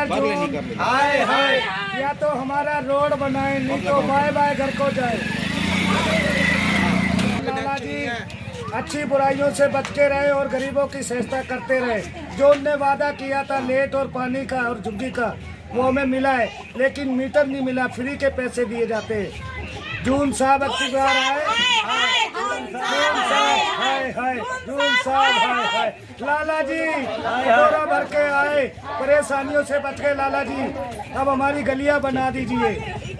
अर्जुन हाय हाय, या तो हमारा रोड बनाए, नहीं तो बाय बाय घर को जाए। लाला जी अच्छी बुराइयों से बच के रहे और गरीबों की सहायता करते रहे। जो उनने वादा किया था लेट और पानी का और झुग्गी का, वो हमें मिला है, लेकिन मीटर नहीं मिला, फ्री के पैसे दिए जाते हैं। जून साहब अच्छी बार आए, जून साहब हाय, लाला जी बोरा भर के आए, परेशानियों से बच गए लाला जी, अब हमारी गलियां बना दीजिए।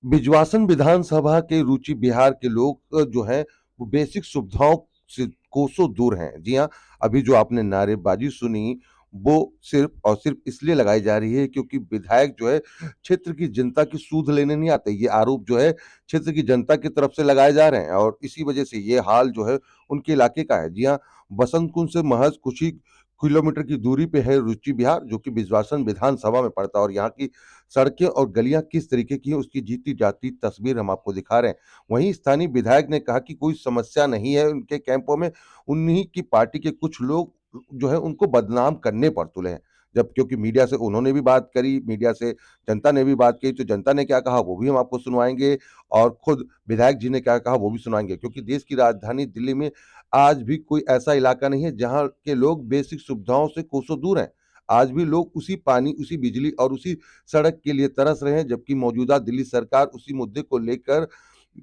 बिजवासन विधानसभा के रुचि बिहार के लोग जो हैं वो बेसिक सुविधाओं से कोसों दूर हैं। जी हाँ, अभी जो आपने नारेबाजी सुनी वो सिर्फ और सिर्फ इसलिए लगाई जा रही है क्योंकि विधायक जो है क्षेत्र की जनता की सूद लेने नहीं आते। ये आरोप जो है क्षेत्र की जनता की तरफ से लगाए जा रहे हैं और इसी वजह से ये हाल जो है उनके इलाके का है। जी हाँ, बसंत कुंज से महज कुछ ही किलोमीटर की दूरी पे है रुचि विहार, जो कि बिजवासन विधानसभा में पड़ता है और यहाँ की सड़कें और गलियां किस तरीके की हैं उसकी जीती जाती तस्वीर हम आपको दिखा रहे हैं। वहीं स्थानीय विधायक ने कहा कि कोई समस्या नहीं है उनके कैंपों में, उन्हीं की पार्टी के कुछ लोग जो है उनको बदनाम करने पर तुले हैं। जब क्योंकि मीडिया से उन्होंने भी बात करी, मीडिया से जनता ने भी बात की, तो जनता ने क्या कहा वो भी हम आपको सुनवाएंगे और खुद विधायक जी ने क्या कहा वो भी सुनाएंगे। क्योंकि देश की राजधानी दिल्ली में आज भी कोई ऐसा इलाका नहीं है जहां के लोग बेसिक सुविधाओं से कोसों दूर हैं। आज भी लोग उसी पानी, उसी बिजली और उसी सड़क के लिए तरस रहे हैं, जबकि मौजूदा दिल्ली सरकार उसी मुद्दे को लेकर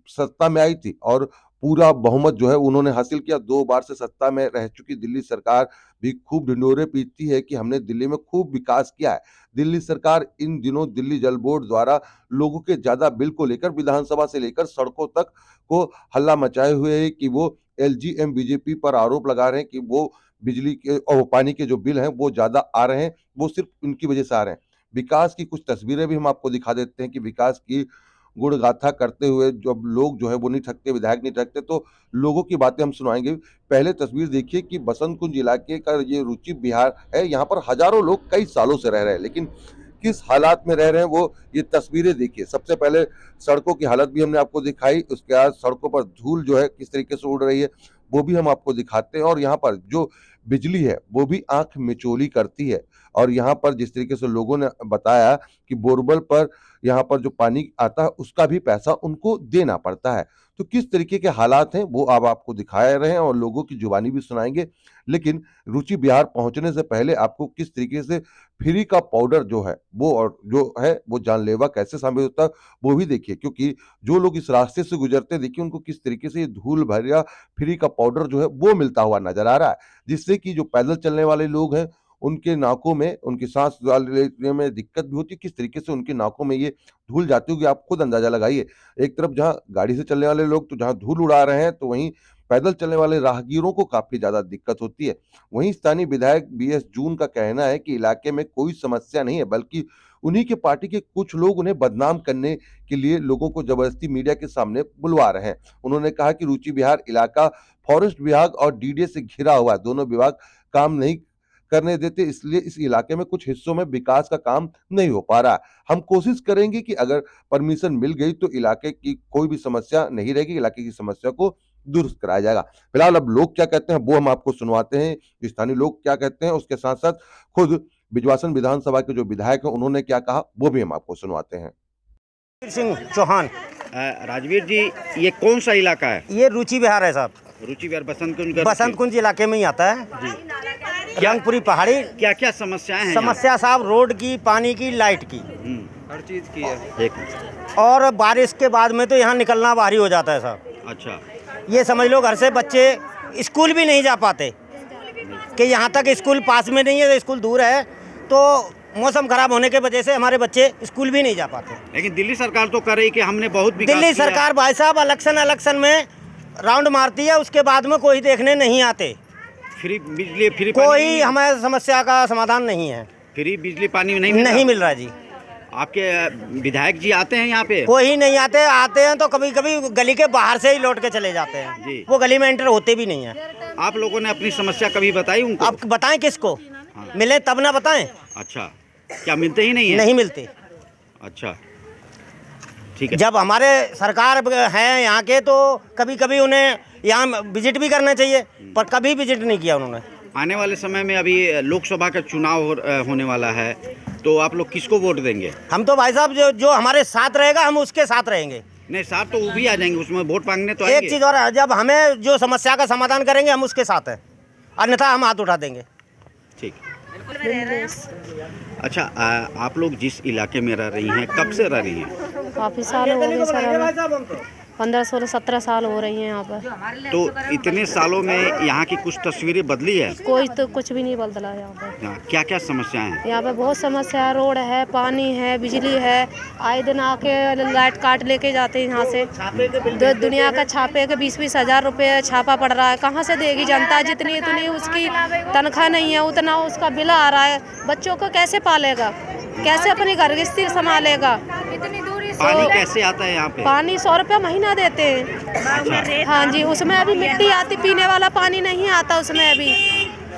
सत्ता में आई थी और पूरा बहुमत जो है उन्होंने हासिल किया। 2 बार से सत्ता में रह चुकी दिल्ली सरकार भी खूब ढिंढोरे पीटती है कि हमने दिल्ली में खूब विकास किया है। दिल्ली सरकार इन दिनों दिल्ली जल बोर्ड द्वारा लोगों के ज्यादा बिल को लेकर विधानसभा से लेकर सड़कों तक को हल्ला मचाए हुए है कि वो एलजीएम बीजेपी पर आरोप लगा रहे हैं कि वो बिजली के और पानी के जो बिल हैं वो ज्यादा आ रहे हैं, वो सिर्फ उनकी वजह से आ रहे हैं। विकास की कुछ तस्वीरें भी हम आपको दिखा देते हैं कि विकास की गुण गाथा करते हुए जब लोग जो है वो नहीं थकते, विधायक नहीं थकते, तो लोगों की बातें हम सुनाएंगे। पहले तस्वीर देखिए कि बसंत कुंज इलाके का ये रुचि विहार है, यहाँ पर हजारों लोग कई सालों से रह रहे हैं, लेकिन किस हालात में रह रहे हैं वो ये तस्वीरें देखिए। सबसे पहले सड़कों की हालत भी हमने आपको दिखाई, उसके बाद सड़कों पर धूल जो है किस तरीके से उड़ रही है वो भी हम आपको दिखाते हैं और यहाँ पर जो बिजली है वो भी आंख मिचौली करती है। और यहाँ पर जिस तरीके से लोगों ने बताया कि बोरवेल पर यहाँ पर जो पानी आता है उसका भी पैसा उनको देना पड़ता है। तो किस तरीके के हालात हैं वो अब आपको दिखाए रहे हैं और लोगों की जुबानी भी सुनाएंगे। लेकिन रुचि बिहार पहुंचने से पहले आपको किस तरीके से फ्री का पाउडर जो है वो और जो है वो जानलेवा कैसे साबित होता है वो भी देखिए। क्योंकि जो लोग इस रास्ते से गुजरते देखिए उनको किस तरीके से ये धूल भरिया फ्री का पाउडर जो है वो मिलता हुआ नजर आ रहा है, जिससे कि जो पैदल चलने वाले लोग हैं उनके नाकों में, उनकी सांस लेने में दिक्कत भी होती है। किस तरीके से उनकी नाकों में ये धूल जाती होगी आप खुद अंदाजा लगाइए। एक तरफ जहां गाड़ी से चलने वाले लोग तो जहां धूल उड़ा रहे हैं, तो वहीं पैदल चलने वाले राहगीरों को काफी ज्यादा दिक्कत होती है। वहीं स्थानीय विधायक बीएस जून का कहना है कि इलाके में कोई समस्या नहीं है, बल्कि उन्हीं के पार्टी के कुछ लोग उन्हें बदनाम करने के लिए लोगों को जबरदस्ती मीडिया के सामने बुलवा रहे हैं। उन्होंने कहा कि रुचि विहार इलाका फॉरेस्ट विभाग और डीडीए से घिरा हुआ है, दोनों विभाग काम नहीं करने देते, इसलिए इस इलाके में कुछ हिस्सों में विकास का काम नहीं हो पा रहा। हम कोशिश करेंगे कि अगर परमिशन मिल गई तो इलाके की कोई भी समस्या नहीं रहेगी, इलाके की समस्या को दुरुस्त कराया जाएगा। फिलहाल अब लोग क्या कहते हैं वो हम आपको सुनवाते हैं, स्थानीय लोग क्या कहते हैं, उसके साथ साथ खुद बिजवासन विधानसभा के जो विधायक हैं उन्होंने क्या कहा वो भी हम आपको सुनवाते हैं। सिंह चौहान। राजवीर जी, ये कौन सा इलाका है? ये रुचि विहार है साहब। रुचि विहार बसंत कुंज इलाके में ही आता है जी। रंगपुरी पहाड़ी। क्या क्या समस्याएं हैं? समस्या साहब रोड की, पानी की, लाइट की, हर चीज की है। और बारिश के बाद में तो यहाँ निकलना भारी हो जाता है साहब। अच्छा, ये समझ लो घर से बच्चे स्कूल भी नहीं जा पाते कि यहाँ तक स्कूल पास में नहीं है, स्कूल दूर है, तो मौसम खराब होने के वजह से हमारे बच्चे स्कूल भी नहीं जा पाते। लेकिन दिल्ली सरकार तो कर रही कि हमने बहुत विकास दिल्ली किया। सरकार भाई साहब इलेक्शन में राउंड मारती है, उसके बाद में कोई देखने नहीं आते। फ्री बिजली, फ्री कोई हमारे समस्या का समाधान नहीं है। फ्री बिजली पानी नहीं मिल रहा जी। आपके विधायक जी आते हैं यहाँ पे? कोई नहीं आते हैं तो कभी कभी गली के बाहर से ही लौट के चले जाते हैं जी। वो गली में एंटर होते भी नहीं है। आप लोगों ने अपनी समस्या कभी बताई उनको? अब बताएं किसको? मिले तब ना बताएं। अच्छा, क्या मिलते ही नहीं है? नहीं मिलते। अच्छा, ठीक है। जब हमारे सरकार है यहाँ के तो कभी कभी उन्हें यहाँ विजिट भी करना चाहिए, पर कभी विजिट नहीं किया उन्होंने। आने वाले समय में अभी लोकसभा का चुनाव होने वाला है, तो आप लोग किसको वोट देंगे? हम तो भाई साहब जो हमारे साथ रहेगा हम उसके साथ रहेंगे। नहीं, साथ तो वो भी आ जाएंगे, उसमें वोट मांगने तो एक आएंगे। चीज़ और है, जब हमें जो समस्या का समाधान करेंगे हम उसके साथ हैं, अन्यथा हम हाथ उठा देंगे। ठीक। अच्छा, आप लोग जिस इलाके में रह रही हैं, कब से रह रही हैं? काफ़ी साल हो गए सर, 15, 16, 17 साल हो रही हैं यहाँ पर। तो इतने सालों में यहाँ की कुछ तस्वीरें बदली है? कोई तो कुछ भी नहीं बदला है यहाँ पर। क्या क्या समस्याएं हैं? यहाँ पे बहुत समस्या है, रोड है, पानी है, बिजली है, आए दिन आके लाइट काट लेके जाते हैं यहाँ से। दुनिया का छापे के 20-20 हज़ार रुपये छापा पड़ रहा है, कहाँ से देगी जनता? जितनी इतनी उसकी तनख्वाह नहीं है, उतना उसका बिल आ रहा है, बच्चों को कैसे पालेगा, कैसे अपनी घर गृहस्थी संभालेगा? पानी कैसे आता है यहाँ पे? पानी 100 रुपये महीना देते हैं। हाँ जी, उसमें अभी मिट्टी आती, पीने वाला पानी नहीं आता उसमें अभी,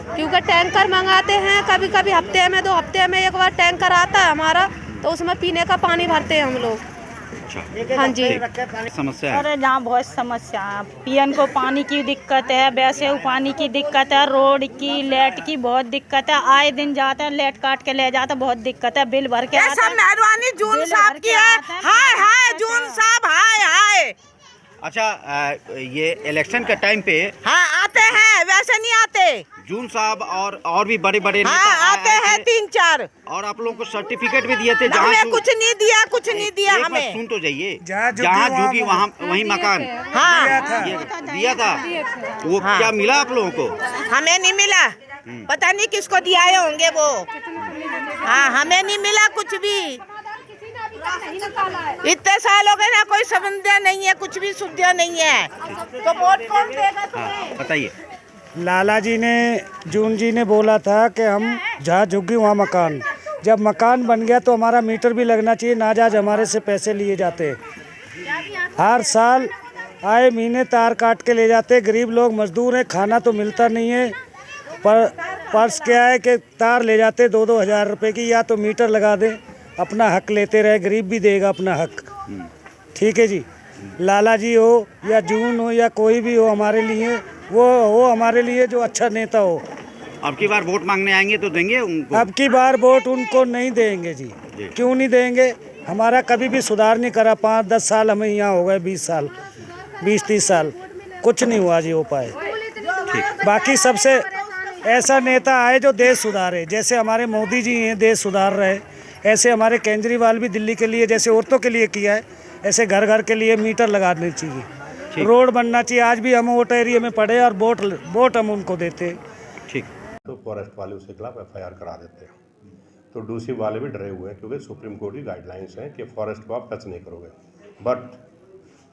क्योंकि टैंकर मंगाते हैं, कभी कभी हफ्ते में 2 हफ्ते में एक बार टैंकर आता है हमारा, तो उसमें पीने का पानी भरते हैं हम लोग। हाँ जी, समस्या है। अरे यहाँ बहुत समस्या है, पीएन को पानी की दिक्कत है, वैसे पानी की दिक्कत है, रोड की, लाइट की बहुत दिक्कत है। आए दिन जाते हैं, लाइट काट के ले जाते हैं, बहुत दिक्कत है, बिल भर के आता है। मेहरबानी जून साहब की है, हाय हाय जून साहब, हाय हाय। अच्छा, ये इलेक्शन के टाइम पे हाँ आते हैं, वैसे नहीं आते। जून साहब और भी बड़े बड़े हाँ आते हैं 3-4, और आप लोगों को सर्टिफिकेट भी दिए थे। हमें कुछ नहीं दिया, कुछ नहीं दिया एक बार हमें। सुन तो जाइए, जहाँ झुकी वहाँ वही मकान हाँ दिया था, वो क्या मिला आप लोगों को? हमें नहीं मिला, पता नहीं किसको दिया होंगे वो। हाँ हमें नहीं मिला कुछ भी, इतने साल हो गए ना, कोई सुविधा नहीं है, कुछ भी सुविधा नहीं है, तो वोट कौन देगा तुम्हें? बताइए। लाला जी ने, जून जी ने बोला था कि हम जहाँ झुग्गी वहाँ मकान। जब मकान बन गया तो हमारा मीटर भी लगना चाहिए, नाजायज हमारे से पैसे लिए जाते। हर साल आए महीने तार काट के ले जाते। गरीब लोग मजदूर हैं, खाना तो मिलता नहीं है, पर पर्स क्या है कि तार ले जाते 2-2 हज़ार रुपये की, या तो मीटर लगा दें, अपना हक लेते रहे, गरीब भी देगा अपना हक। ठीक है जी, लाला जी हो या जून हो या कोई भी हो, हमारे लिए वो हो, हमारे लिए जो अच्छा नेता हो। अब की बार वोट मांगने आएंगे तो देंगे उनको? अब की बार वोट उनको नहीं देंगे जी। क्यों नहीं देंगे? हमारा कभी भी सुधार नहीं करा। 5-10 साल हमें यहाँ हो गए, 20 साल, 20-30 साल, कुछ नहीं हुआ जी हो पाए। बाकी सबसे ऐसा नेता आए जो देश सुधारे, जैसे हमारे मोदी जी हैं देश सुधार रहे, ऐसे हमारे केजरीवाल भी दिल्ली के लिए जैसे औरतों के लिए किया है, ऐसे घर घर के लिए मीटर लगाने चाहिए, रोड बनना चाहिए। आज भी हम वोट एरिया में पड़े और वोट हम उनको देते हैं। ठीक। तो फॉरेस्ट वाले उसके खिलाफ FIR करा देते हैं। तो डूसी वाले भी डरे हुए हैं, क्योंकि सुप्रीम कोर्ट की गाइडलाइंस हैं कि फॉरेस्ट को आप टच नहीं करोगे। बट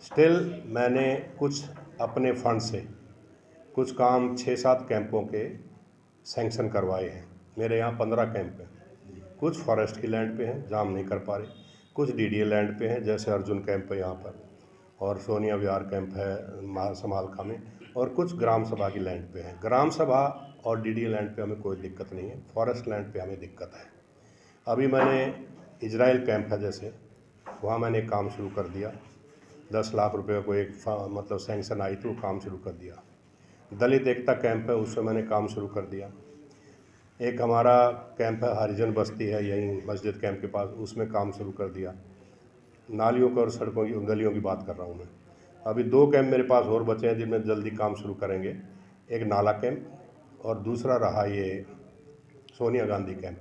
स्टिल मैंने कुछ अपने फंड से कुछ काम 6-7 कैंपों के सैंक्शन करवाए हैं। मेरे यहाँ 15 कैंप हैं, कुछ फॉरेस्ट की लैंड पे हैं जहाँ हम नहीं कर पा रहे, कुछ DDA लैंड पे हैं, जैसे अर्जुन कैंप है यहाँ पर, और सोनिया विहार कैंप है समालखा में, और कुछ ग्राम सभा की लैंड पे हैं। ग्राम सभा और DDA लैंड पे हमें कोई दिक्कत नहीं है, फॉरेस्ट लैंड पे हमें दिक्कत है। अभी मैंने इजराइल कैंप है जैसे, वहाँ मैंने काम शुरू कर दिया, 10 लाख रुपए का कोई मतलब सैंक्शन आई तो काम शुरू कर दिया। दलित एकता कैंप है, उससे मैंने काम शुरू कर दिया। एक हमारा कैंप है हरिजन बस्ती है यहीं मस्जिद कैंप के पास, उसमें काम शुरू कर दिया। नालियों का और सड़कों की गलियों की बात कर रहा हूँ मैं। अभी 2 कैंप मेरे पास और बचे हैं जिनमें जल्दी काम शुरू करेंगे, एक नाला कैंप और दूसरा रहा ये सोनिया गांधी कैंप।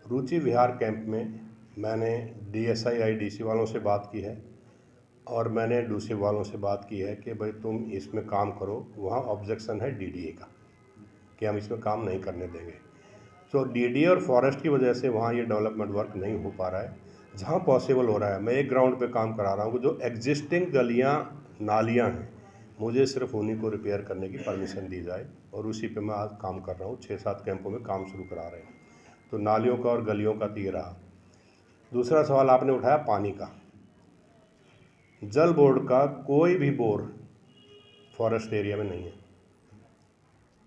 रुचि विहार कैंप में मैंने DSI IDC वालों से बात की है, और मैंने डूसी वालों से बात की है कि भाई तुम इसमें काम करो। वहाँ ऑब्जेक्शन है DDA का कि हम इसमें काम नहीं करने देंगे। तो DDA और फॉरेस्ट की वजह से वहाँ ये डेवलपमेंट वर्क नहीं हो पा रहा है। जहाँ पॉसिबल हो रहा है, मैं एक ग्राउंड पे काम करा रहा हूँ, जो एग्जिस्टिंग गलियाँ नालियाँ हैं, मुझे सिर्फ उन्हीं को रिपेयर करने की परमिशन दी जाए, और उसी पे मैं आज काम कर रहा हूँ। 6-7 कैंपों में काम शुरू करा रहे हैं। तो नालियों का और गलियों का तो ये रहा। दूसरा सवाल आपने उठाया पानी का। जल बोर्ड का कोई भी बोर फॉरेस्ट एरिया में नहीं है,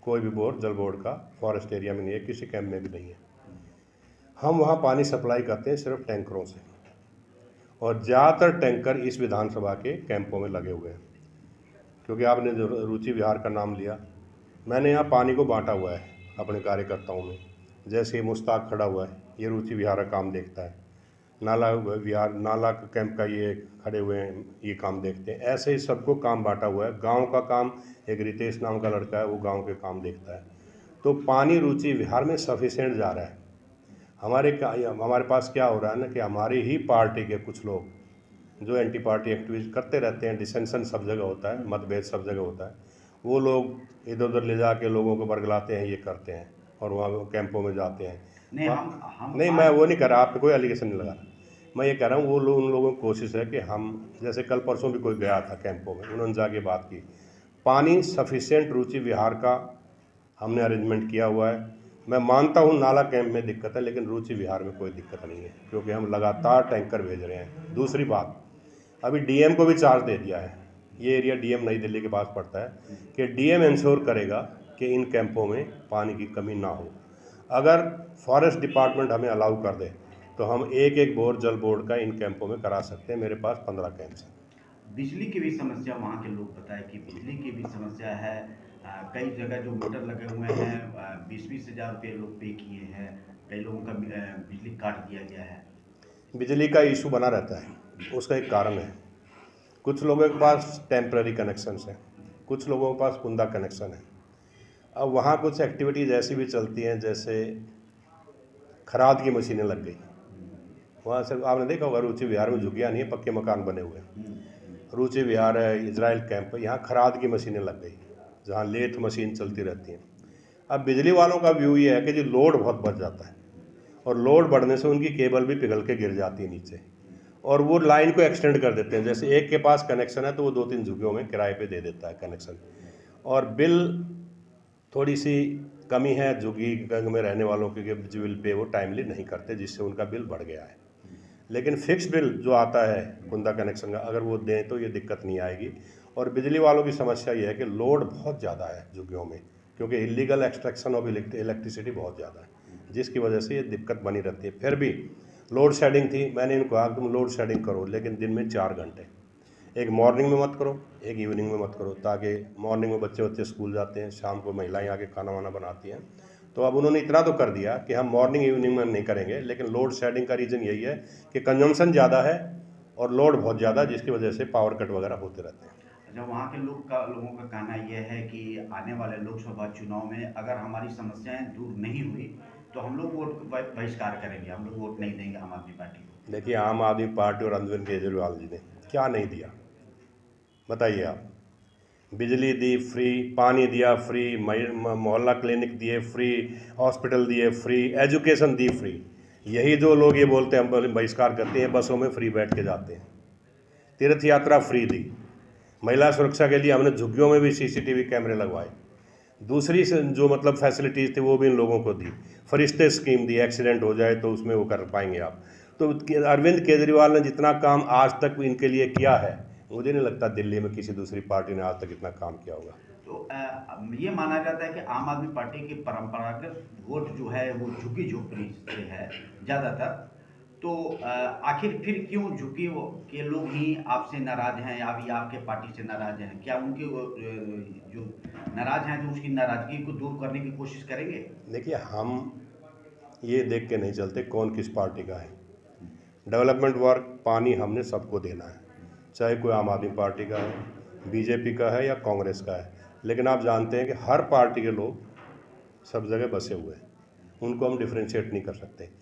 कोई भी बोर जल बोर्ड का फॉरेस्ट एरिया में नहीं है, किसी कैंप में भी नहीं है। हम वहाँ पानी सप्लाई करते हैं सिर्फ टैंकरों से, और ज़्यादातर टैंकर इस विधानसभा के कैंपों में लगे हुए हैं। क्योंकि आपने जो रुचि विहार का नाम लिया, मैंने यहाँ पानी को बांटा हुआ है अपने कार्यकर्ताओं में। जैसे मुश्ताक खड़ा हुआ है, ये रुचि विहार का काम देखता है, नाला विहार नाला कैंप का ये खड़े हुए हैं, ये काम देखते हैं। ऐसे ही सबको काम बांटा हुआ है। गांव का काम एक रितेश नाम का लड़का है, वो गांव के काम देखता है। तो पानी रुचि विहार में सफिशिएंट जा रहा है। हमारे पास क्या हो रहा है ना कि हमारी ही पार्टी के कुछ लोग जो एंटी पार्टी एक्टिविस्ट करते रहते हैं, डिसेंशन सब जगह होता है, मतभेद सब जगह होता है, वो लोग इधर उधर ले जाके लोगों को बरगलाते हैं, ये करते हैं और वहाँ कैंपों में जाते हैं। नहीं, मैं वो नहीं कर रहा, आप पे कोई एलिगेशन नहीं लगा रहा। मैं ये कह रहा हूँ वो लोग उन लोगों की कोशिश है कि हम, जैसे कल परसों भी कोई गया था कैंपों में, उन्होंने जाके बात की, पानी सफिशिएंट रुचि विहार का हमने अरेंजमेंट किया हुआ है। मैं मानता हूँ नाला कैंप में दिक्कत है, लेकिन रुचि विहार में कोई दिक्कत नहीं है, क्योंकि हम लगातार टैंकर भेज रहे हैं। दूसरी बात, अभी डीएम को भी चार्ज दे दिया है, ये एरिया डीएम नई दिल्ली के पास पड़ता है, कि डीएम इंश्योर करेगा कि इन कैंपों में पानी की कमी ना हो। अगर फॉरेस्ट डिपार्टमेंट हमें अलाउ कर दे तो हम एक बोर जल बोर्ड का इन कैंपों में करा सकते हैं। मेरे पास 15 कैंप्स हैं। बिजली की भी समस्या, वहाँ के लोग बताए कि बिजली की भी समस्या है। कई जगह जो मीटर लगे हुए हैं 20-20 हज़ार रुपये लोग पे किए हैं, कई लोगों का बिजली काट दिया गया है। बिजली का इशू बना रहता है, उसका एक कारण है, कुछ लोगों के पास टेम्पररी कनेक्शंस हैं, कुछ लोगों के पास कुंदा कनेक्शन है। अब वहाँ कुछ एक्टिविटीज़ ऐसी भी चलती हैं, जैसे खराद की मशीनें लग गई वहाँ से। आपने देखा होगा रुचि विहार में झुग्गियाँ नहीं है, पक्के मकान बने हुए हैं। रुचि विहार है, इजराइल कैंप है, यहाँ खराद की मशीनें लग गई, जहाँ लेथ मशीन चलती रहती हैं। अब बिजली वालों का व्यू ये है कि जी लोड बहुत बढ़ जाता है, और लोड बढ़ने से उनकी केबल भी पिघल के गिर जाती है नीचे, और वो लाइन को एक्सटेंड कर देते हैं। जैसे एक के पास कनेक्शन है तो वो 2-3 झुग्गियों में किराए पे दे देता है कनेक्शन, और बिल थोड़ी सी कमी है झुग्गी गंग में रहने वालों के बिल पे वो टाइमली नहीं करते, जिससे उनका बिल बढ़ गया है। लेकिन फिक्स बिल जो आता है कुंदा कनेक्शन का, अगर वो दें तो ये दिक्कत नहीं आएगी। और बिजली वालों की समस्या ये है कि लोड बहुत ज़्यादा है झुग्गियों में, क्योंकि इलीगल एक्सट्रैक्शन ऑफ इलेक्ट्रिसिटी बहुत ज़्यादा है, जिसकी वजह से ये दिक्कत बनी रहती है। फिर भी लोड शेडिंग थी, मैंने इनको कहा तुम लोड शेडिंग करो, लेकिन दिन में 4 घंटे, एक मॉर्निंग में मत करो, एक इवनिंग में मत करो, ताकि मॉर्निंग में बच्चे स्कूल जाते हैं, शाम को महिलाएं आके खाना वाना बनाती हैं। तो अब उन्होंने इतना तो कर दिया कि हम मॉर्निंग इवनिंग में नहीं करेंगे, लेकिन लोड शेडिंग का रीज़न यही है कि कंजम्पशन ज़्यादा है और लोड बहुत ज़्यादा, जिसकी वजह से पावर कट वगैरह होते रहते हैं। अच्छा, वहाँ के लोगों का कहना यह है कि आने वाले लोकसभा चुनाव में अगर हमारी समस्याएं दूर नहीं हुई तो हम लोग वोट बहिष्कार करेंगे, हम लोग वोट नहीं देंगे आम आदमी पार्टी को। देखिए, आम आदमी पार्टी और अरविंद केजरीवाल जी ने क्या नहीं दिया बताइए आप। बिजली दी फ्री, पानी दिया फ्री, मोहल्ला क्लिनिक दिए फ्री, हॉस्पिटल दिए फ्री, एजुकेशन दी फ्री। यही जो लोग ये बोलते हैं हम बहिष्कार करते हैं, बसों में फ्री बैठ के जाते हैं। तीर्थ यात्रा फ्री दी, महिला सुरक्षा के लिए हमने झुग्गियों में भी सीसीटीवी कैमरे लगवाए। दूसरी जो मतलब फैसिलिटीज़ थी वो भी इन लोगों को दी। फरिश्ते स्कीम दी, एक्सीडेंट हो जाए तो उसमें वो कर पाएंगे आप। तो अरविंद केजरीवाल ने जितना काम आज तक इनके लिए किया है, मुझे नहीं लगता दिल्ली में किसी दूसरी पार्टी ने आज तक इतना काम किया होगा। तो ये माना जाता है कि आम आदमी पार्टी की परंपरागत वोट जो है वो झुग्गी झोपड़ी से है ज़्यादातर। तो आखिर फिर क्यों झुग्गी के लोग ही आपसे नाराज हैं या अभी आपके पार्टी से नाराज हैं? क्या उनके जो नाराज हैं तो उसकी नाराजगी को दूर करने की कोशिश करेंगे? देखिए, हम ये देख के नहीं चलते कौन किस पार्टी का है। डेवलपमेंट वर्क, पानी हमने सबको देना है, चाहे कोई आम आदमी पार्टी का है, बीजेपी का है या कांग्रेस का है। लेकिन आप जानते हैं कि हर पार्टी के लोग सब जगह बसे हुए हैं, उनको हम डिफ्रेंशिएट नहीं कर सकते।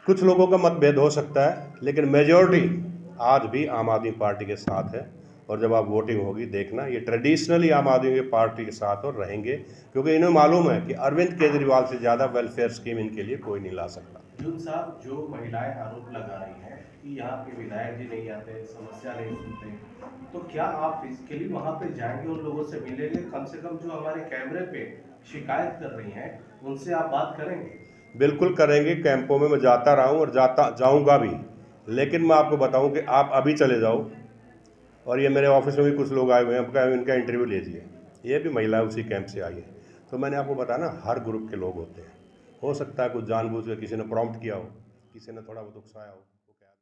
कुछ लोगों का मतभेद हो सकता है, लेकिन मेजॉरिटी आज भी आम आदमी पार्टी के साथ है। और जब आप वोटिंग होगी देखना, ये ट्रेडिशनली आम आदमी पार्टी के साथ और रहेंगे, क्योंकि इन्हें मालूम है कि अरविंद केजरीवाल से ज़्यादा वेलफेयर स्कीम इनके लिए कोई नहीं ला सकता। जून साहब, जो महिलाएं आरोप लगा रही हैं कि यहाँ के विधायक जी नहीं आते, समस्या नहीं सुनते, तो क्या आप इसके लिए वहाँ पे जाएंगे, उन लोगों से मिलेंगे? कम से कम जो हमारे कैमरे पे शिकायत कर रही हैं उनसे आप बात करेंगे? बिल्कुल करेंगे। कैंपों में मैं जाता रहा हूँ और जाऊँगा भी। लेकिन मैं आपको बताऊँ कि आप अभी चले जाओ, और ये मेरे ऑफिस में भी कुछ लोग आए हुए हैं, इनका इंटरव्यू लीजिए, ये भी महिला उसी कैंप से आई है। तो मैंने आपको बताया ना, हर ग्रुप के लोग होते हैं। हो सकता है कुछ जानबूझ के किसी ने प्रॉम्प्ट किया हो, किसी ने थोड़ा बहुत उकसाया हो।